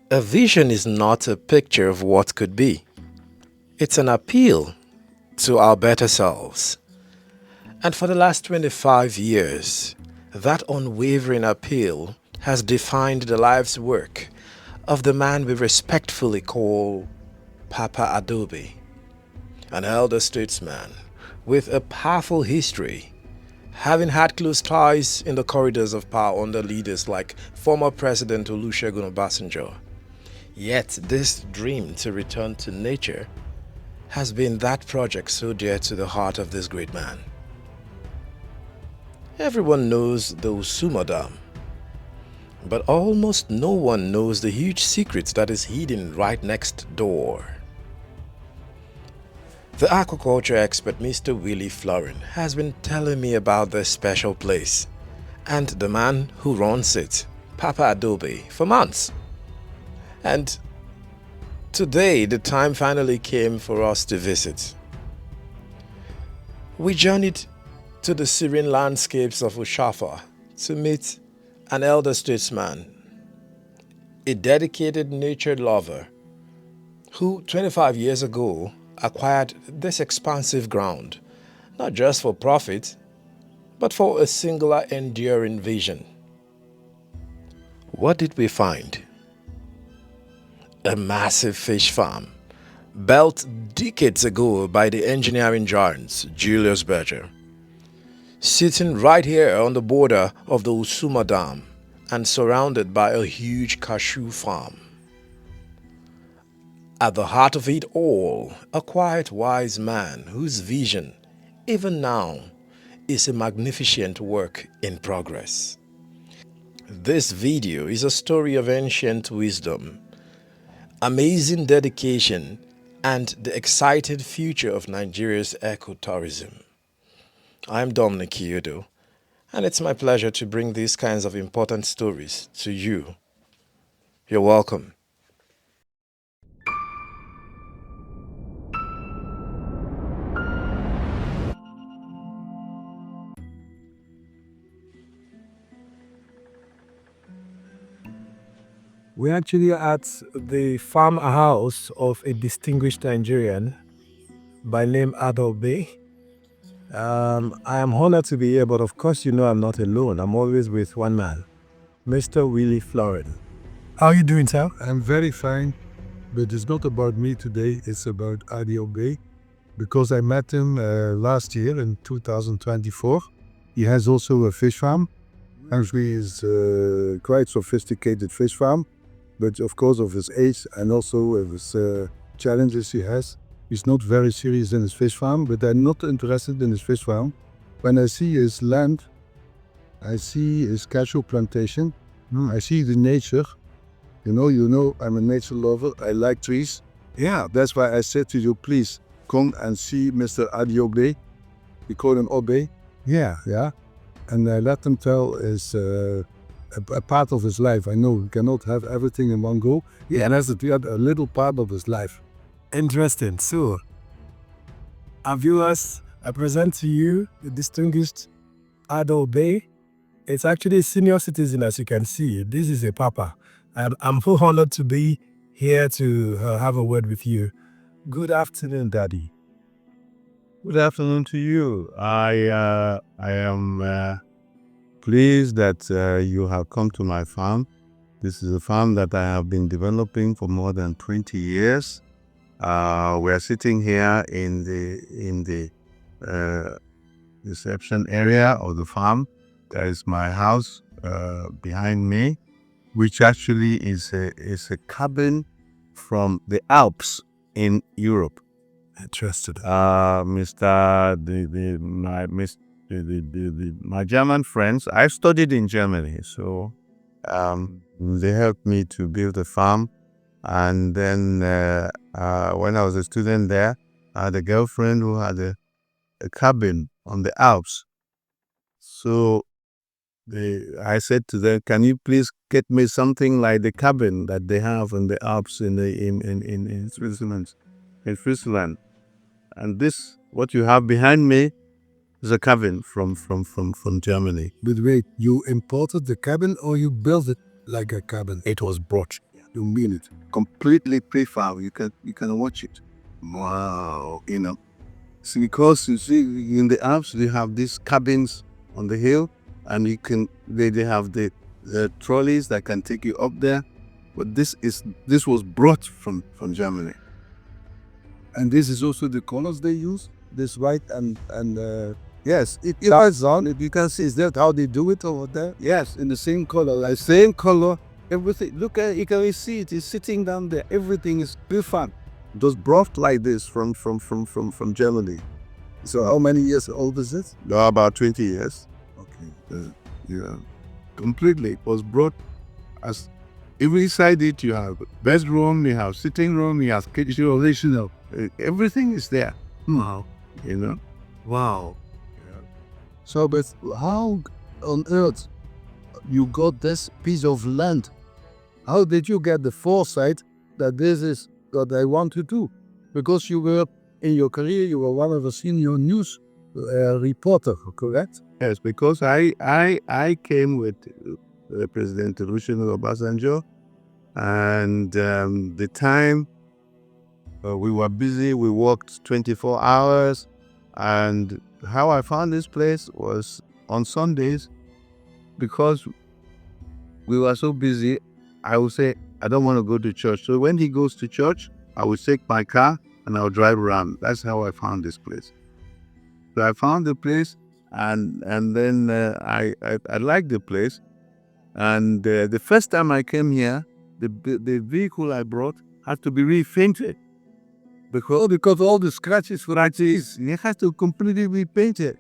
A vision is not a picture of what could be. It's an appeal to our better selves. And for the last 25 years, that unwavering appeal has defined the life's work of the man we respectfully call Papa Adobe, an elder statesman with a powerful history, having had close ties in the corridors of power under leaders like former President Olusegun Obasanjo. Yet this dream to return to nature has been that project so dear to the heart of this great man. Everyone knows the Usuma Dam, but almost no one knows the huge secret that is hidden right next door. The aquaculture expert Mr. Willy Fleuren has been telling me about this special place and the man who runs it, Papa Adobe, for months. And today the time finally came for us to visit. We journeyed to the serene landscapes of Ushafa to meet an elder statesman, a dedicated nature lover who 25 years ago acquired this expansive ground, not just for profit, but for a singular enduring vision. What did we find? A massive fish farm, built decades ago by the engineering giants Julius Berger, sitting right here on the border of the Usuma Dam and surrounded by a huge cashew farm. At the heart of it all, a quiet, wise man whose vision, even now, is a magnificent work in progress. This video is a story of ancient wisdom, amazing dedication, and the excited future of Nigeria's ecotourism. I'm Dominic Kyodo, and it's my pleasure to bring these kinds of important stories to you. You're welcome. We're actually at the farmhouse of a distinguished Nigerian by name Adobe. I am honored to be here, but of course, you know I'm not alone. I'm always with one man, Mr. Willy Fleuren. How are you doing, sir? I'm very fine, but it's not about me today. It's about Adobe, because I met him last year in 2024. He has also a fish farm. Actually, it's quite sophisticated fish farm, but of course of his age and also of his challenges he has, he's not very serious in his fish farm, but I'm not interested in his fish farm. When I see his land, I see his cashew plantation, I see the nature. You know, I'm a nature lover, I like trees. Yeah, that's why I said to you, please come and see Mr. Adobe. We call him Obe. Yeah. And I let him tell his a part of his life. I know we cannot have everything in one go. Yeah, and that's a little part of his life. Interesting. So, our viewers, I present to you the distinguished Adobe. It's actually a senior citizen, as you can see. This is a papa. I'm so honored to be here to have a word with you. Good afternoon, Daddy. Good afternoon to you. I am pleased that you have come to my farm. This is a farm that I have been developing for more than 20 years. We are sitting here in the reception area of the farm. There is my house behind me, which actually is a cabin from the Alps in Europe. Interested. My German friends, I studied in Germany, so they helped me to build a farm. And then when I was a student there, I had a girlfriend who had a cabin on the Alps. So I said to them, can you please get me something like the cabin that they have in the Alps in Switzerland. And this, what you have behind me, is a cabin from Germany. But wait, you imported the cabin or you built it like a cabin? It was brought. You mean it. Completely pre-farm. You can watch it. Wow. So because you see in the Alps they have these cabins on the hill, and they have the trolleys that can take you up there. But this was brought from Germany. And this is also the colors they use. This white and yes, it is on. You can see, is that how they do it over there? Yes, in the same color, like same color, everything. Look at it, you can see it is sitting down there. Everything is pre-farmed. It was brought like this from Germany. So how many years old is it? About 20 years. Okay. Yeah. Completely. It was brought as inside it you have bedroom, you have sitting room, you have kitchen, everything is there. Wow. Wow. Yeah. So, but how on earth you got this piece of land? How did you get the foresight that this is what I want to do? Because you were, in your career, you were one of the senior news reporter, correct? Yes, because I came with President Olusegun Obasanjo, and the time we were busy, we worked 24 hours, and how I found this place was on Sundays, because we were so busy. I would say, I don't want to go to church. So when he goes to church, I would take my car and I'll drive around. That's how I found this place. So I found the place, and then I liked the place. And the first time I came here, the vehicle I brought had to be repainted. Because all the scratches, it had to completely be painted.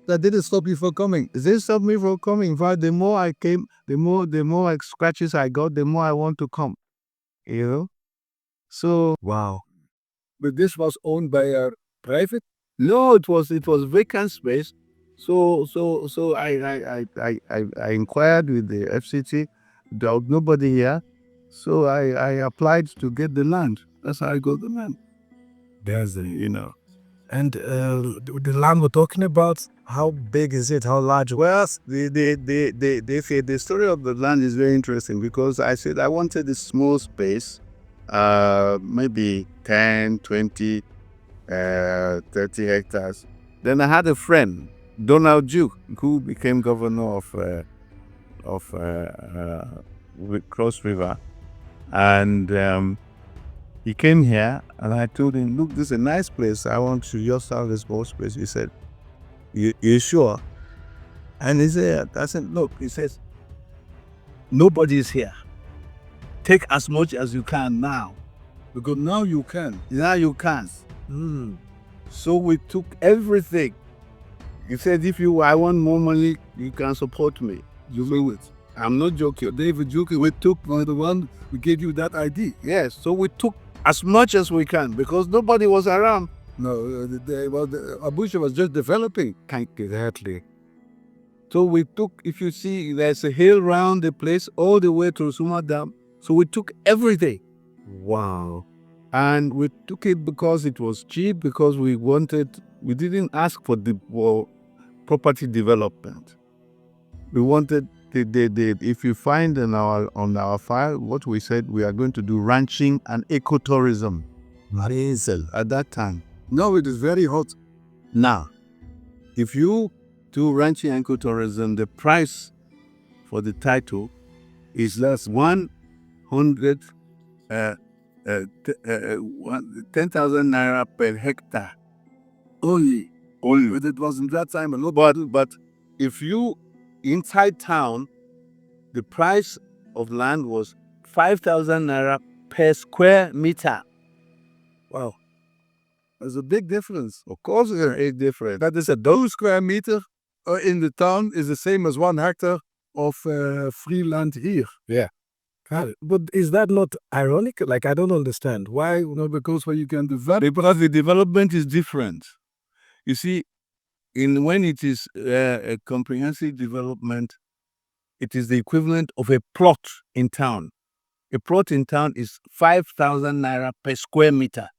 That didn't stop you from coming. This stopped me from coming. In fact, the more I came, the more scratches I got, the more I want to come. So Wow. but this was owned by a private? No, it was vacant space. So I inquired with the FCT. There was nobody here. So I applied to get the land. That's how I got the land. There's the, And the land we're talking about, how big is it? How large? Well, they say the story of the land is very interesting, because I said I wanted a small space, maybe 10, 20, 30 hectares. Then I had a friend, Donald Duke, who became governor of Cross River, and he came here, and I told him, look, this is a nice place. I want to just have a small space. He said, you sure? And he said, I said, look, he says, nobody is here. Take as much as you can now. Because now you can. Now you can. So we took everything. He said, I want more money, you can support me. You will it. I'm not joking. David joking. We took the one, we gave you that ID. Yes, so we took as much as we can, because nobody was around. No, Abuja was just developing. Exactly. So we took, if you see, there's a hill around the place all the way to Usuma Dam. So we took everything. Wow. And we took it because it was cheap, because we didn't ask for the property development. We wanted if you find on our file, what we said, we are going to do ranching and ecotourism. At that time. Now it is very hot. Now, if you do ranching and ecotourism, the price for the title is less 10,000 naira per hectare. Only. But it wasn't that time a lot. But if you inside town, the price of land was 5,000 naira per square meter. Wow. There's a big difference. Of course there's a big difference. That is, 2 square meter in the town is the same as 1 hectare of free land here. Yeah. But is that not ironic? Like, I don't understand. Why? Because when you can develop, because the development is different. You see, when it is a comprehensive development, it is the equivalent of a plot in town. A plot in town is 5,000 naira per square meter.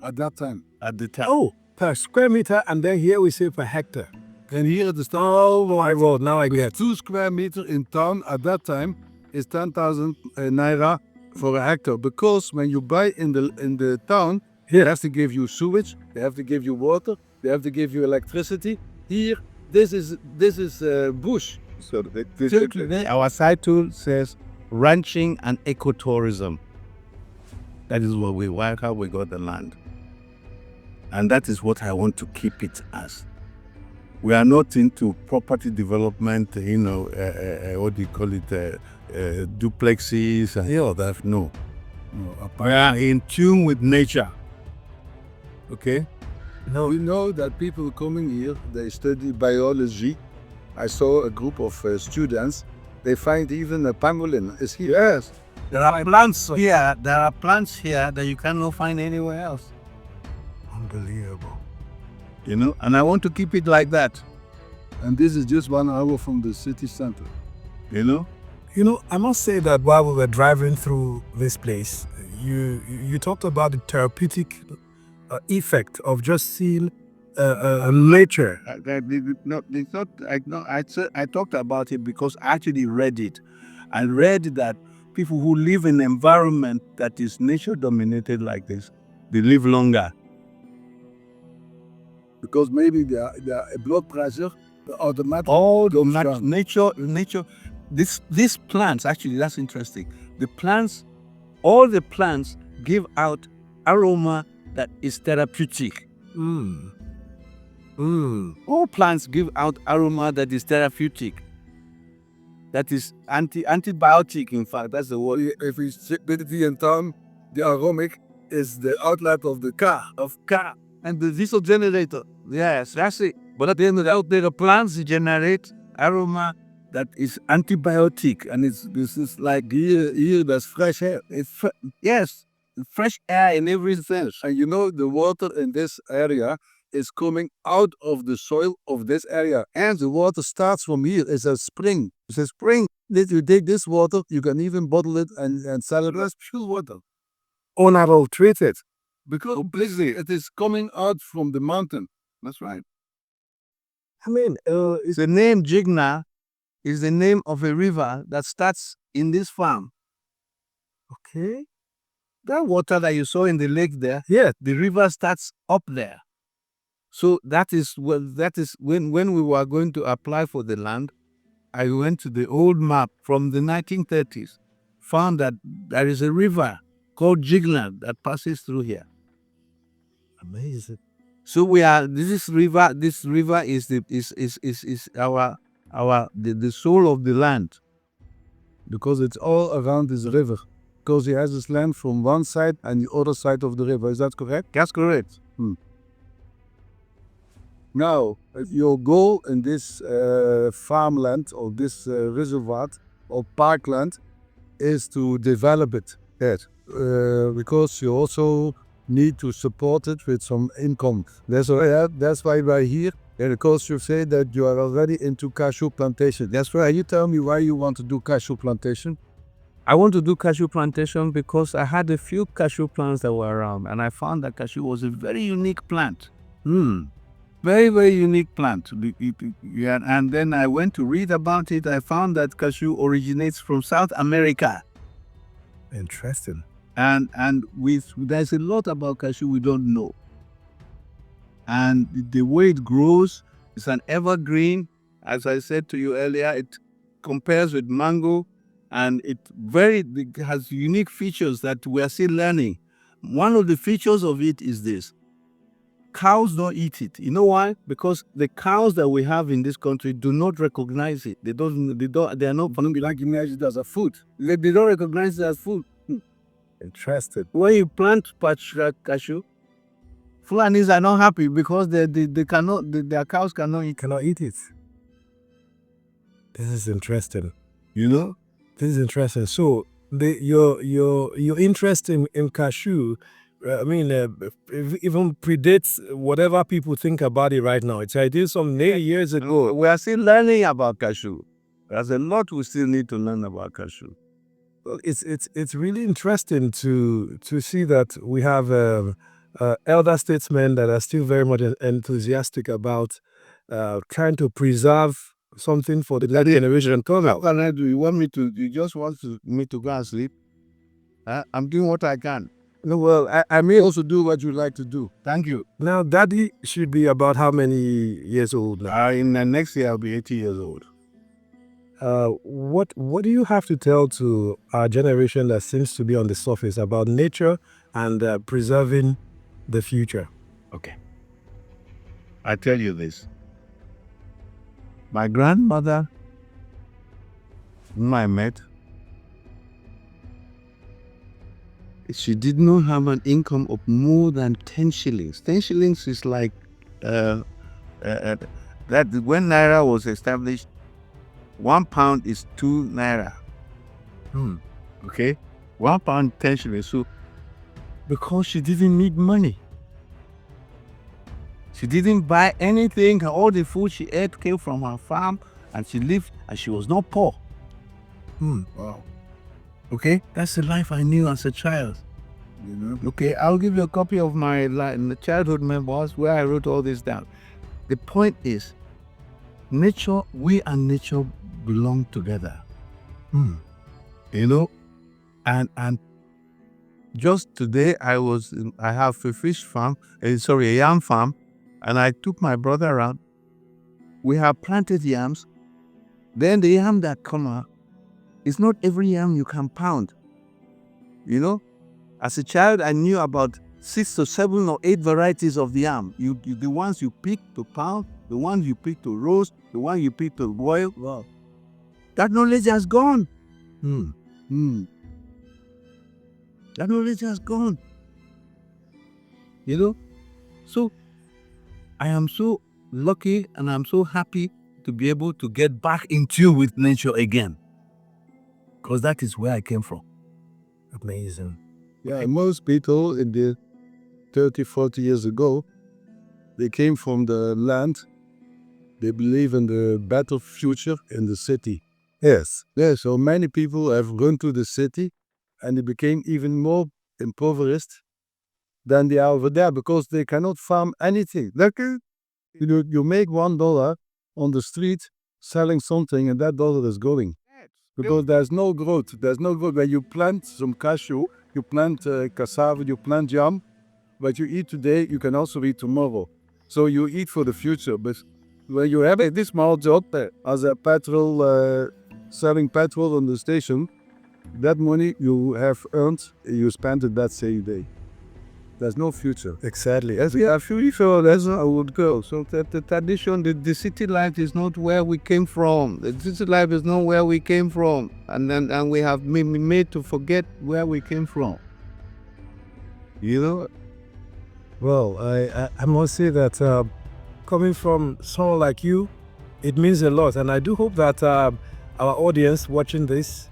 At that time. At the time. Oh, per square meter, and then here we say per hectare. And here at the start. Oh my God, now I We get had 2 square meters in town at that time. is 10,000 naira for a hectare, because when you buy in the town, they have to give you sewage, they have to give you water, they have to give you electricity. Here, this is bush. So Our site tool says ranching and ecotourism. That is what how we got the land. And that is what I want to keep it as. We are not into property development, what do you call it, duplexes and all that. No. We are in tune with nature. Okay? No. We know that people coming here, they study biology. I saw a group of students, they find even a pangolin is here. Yes. There are plants here. There are plants here that you cannot find anywhere else. Unbelievable. And I want to keep it like that. And this is just 1 hour from the city center. I must say that while we were driving through this place, you talked about the therapeutic effect of just seeing nature. It's not. I talked about it because I actually read it. I read that people who live in an environment that is nature dominated like this, they live longer. Because maybe their blood pressure automatically. All the nature. These plants, actually, that's interesting. All the plants give out aroma that is therapeutic. All plants give out aroma that is therapeutic. That is antibiotic, in fact. That's the word. If we check in town, the aromatic is the outlet of the car. And the diesel generator. Yes, that's it. But at the end of the day, the plants generate aroma that is antibiotic. And this is like here there's fresh air. Yes, fresh air in every sense. And the water in this area is coming out of the soil of this area. And the water starts from here. It's a spring. It's a spring. If you take this water, you can even bottle it and sell it as pure water. Unadulterated. Because it is coming out from the mountain. That's right. The name Jigna is the name of a river that starts in this farm. Okay. That water that you saw in the lake there, Yeah. the river starts up there. So that is when we were going to apply for the land, I went to the old map from the 1930s, found that there is a river called Jigna that passes through here. Amazing. So this river is the soul of the land. Because it's all around this river. Because he has this land from one side and the other side of the river. Is that correct? That's correct. Now, your goal in this farmland or this reservoir or parkland is to develop it. Yes. Because you also need to support it with some income. That's why we're here. And of course, you say that you are already into cashew plantation. That's why you tell me why you want to do cashew plantation. I want to do cashew plantation because I had a few cashew plants that were around, and I found that cashew was a very unique plant. Very, very unique plant. And then I went to read about it. I found that cashew originates from South America. Interesting. And there's a lot about cashew we don't know. And the way it grows is an evergreen. As I said to you earlier, it compares with mango, and it has unique features that we are still learning. One of the features of it is this: cows don't eat it. You know why? Because the cows that we have in this country do not recognize it. They are not recognized it as a food. They don't recognize it as food. Interesting. When you plant cashew, Fulanis are not happy because their cows cannot eat it. This is interesting. This is interesting. So your interest in cashew, even predates whatever people think about it right now. It's ideal some years ago. We are still learning about cashew. There's a lot we still need to learn about cashew. Well, it's really interesting to see that we have elder statesmen that are still very much enthusiastic about trying to preserve something for the next generation come How out. can I do? You just want me to go and sleep? I'm doing what I can. No, well, I may also do what you like to do. Thank you. now Daddy should be about how many years old now? In the next year, I'll be 80 years old. What do you have to tell to our generation that seems to be on the surface about nature and preserving the future? Okay. I tell you this. My grandmother, whom I met, she did not have an income of more than 10 shillings. 10 shillings is like that when Naira was established, £1 is 2 Naira. Okay? £1, 10 shillings. So, because she didn't need money. She didn't buy anything. All the food she ate came from her farm, and she lived, and she was not poor. Wow. Okay? That's the life I knew as a child. Okay, I'll give you a copy of my childhood memoirs where I wrote all this down. The point is, nature, we and nature belong together. You know? And just today I have a fish farm, a yam farm, and I took my brother around. We have planted yams. Then the yam that come out, it's not every yam you can pound. You know? As a child, I knew about 6 or 7 or 8 varieties of the yam. The ones you pick to pound, the ones you pick to roast, the ones you pick to boil. Wow. That knowledge has gone. That knowledge has gone. You know? So, I am so lucky and I'm so happy to be able to get back in tune with nature again. Because that is where I came from. Amazing. Yeah, most people in the 30, 40 years ago, they came from the land. They believe in the better future in the city. Yes. Yeah, so many people have run to the city and they became even more impoverished than they are over there because they cannot farm anything. Like, you make $1 on the street selling something and that dollar is going. Because there's no growth. There's no growth. When you plant some cashew, you plant cassava, you plant yam, what you eat today, you can also eat tomorrow. So you eat for the future. But when you have this small job as a selling petrol on the station, that money you have earned, you spend it that same day. There's no future. Exactly. As we have future, that's how I would go. So the tradition, the city life is not where we came from. The city life is not where we came from. And we have been made to forget where we came from. You know? Well, I must say that coming from someone like you, it means a lot. And I do hope that our audience watching this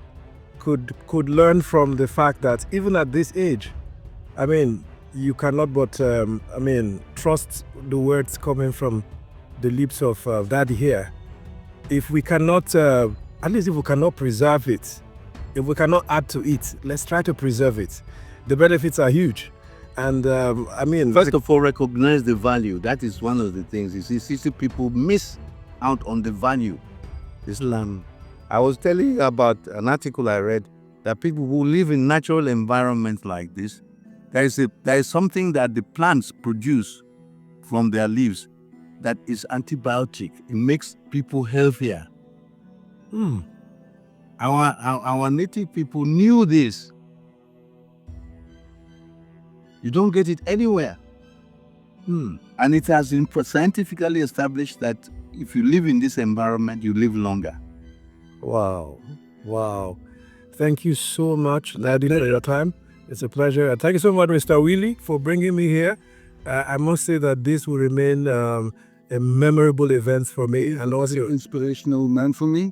could learn from the fact that even at this age, I mean, you cannot but, trust the words coming from the lips of Daddy here. If we cannot, at least if we cannot preserve it, if we cannot add to it, let's try to preserve it. The benefits are huge. And first of all, recognize the value. That is one of the things. You see people miss out on the value. Islam. I was telling you about an article I read that people who live in natural environments like this, there is something that the plants produce from their leaves that is antibiotic. It makes people healthier. Our native people knew this. You don't get it anywhere. And it has been scientifically established that if you live in this environment, you live longer. Wow. Thank you so much, Nadine, for your time. It's a pleasure. Thank you so much, Mr. Willy, for bringing me here. I must say that this will remain a memorable event for me. And also an inspirational man for me.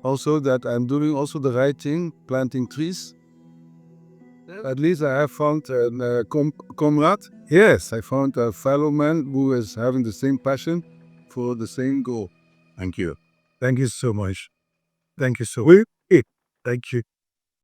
Also that I'm doing also the right thing, planting trees. At least I have found a comrade. Yes, I found a fellow man who is having the same passion for the same goal. Thank you. Thank you so much. Thank you so much. Thank you.